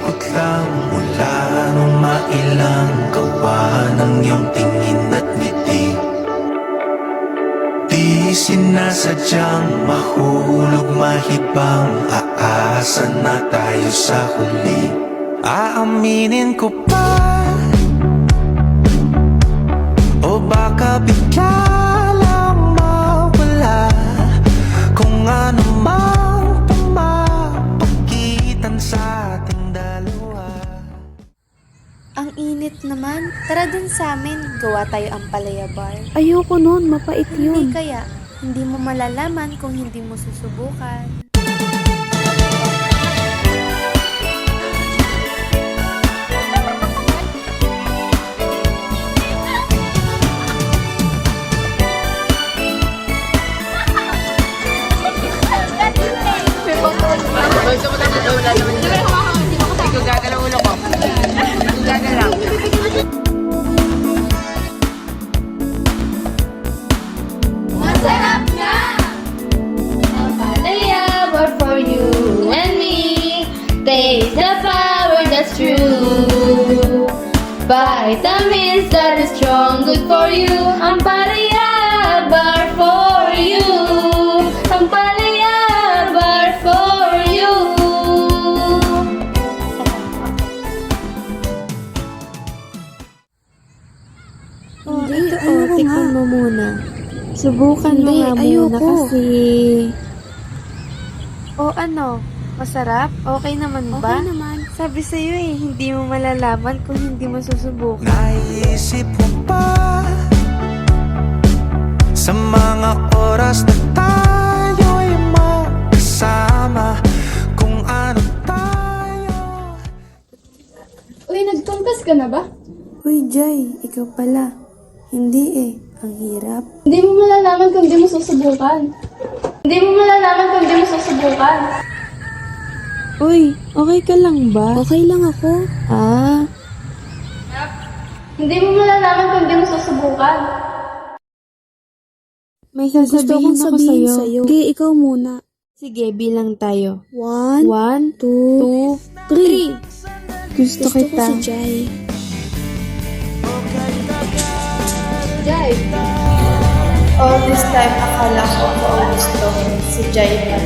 ikot lang mula nung mailang gawa ng iyong tingin at ngiti. Di sinasadyang mahulog mahibang, aasa na tayo sa huli. Aaminin ko pa, o baka bigla lang mawala kung ano mang pumapagitan sa ating dalawa. Ang init naman. Tara dun sa amin. Gawa tayo ang Palaya Bar. Ayoko nun, mapait Hindi yun. kaya. Hindi mo malalaman kung hindi mo susubukan. Masarap nga! Ang Palaya Bar for you and me. Taste the power that's true. Vitamins that are strong, good for you. Ang Palaya Bar for you. Ang Palaya Bar for you. Hindi, ito, ayoko nga. tikman mo muna. Subukan mo Hindi, nga muna ayoko. kasi. O ano? Masarap? Okay naman ba? Okay naman. Sabi sa'yo hindi mo malalaman kung hindi mo susubukan. Naisip mo pa sa mga oras na tayo'y magkasama, kung ano tayo. Uy, nagtumpas ka na ba? Uy, Jai, ikaw pala. Hindi ang hirap. Hindi mo malalaman kung di mo susubukan. Hindi mo malalaman kung di mo susubukan. Uy, okay ka lang ba? Okay lang ako. Ah, Hindi mo malalaman kung di mo susubukan. may Gusto sasabihin kong ako sabihin sa'yo. sa'yo. Okay, ikaw muna. Sige, bilang tayo. 1, 1, 2, 2, 3. 3. Gusto Gusto ko kita. si Jai. Jai. All this time, akala ko gusto si Jai pa.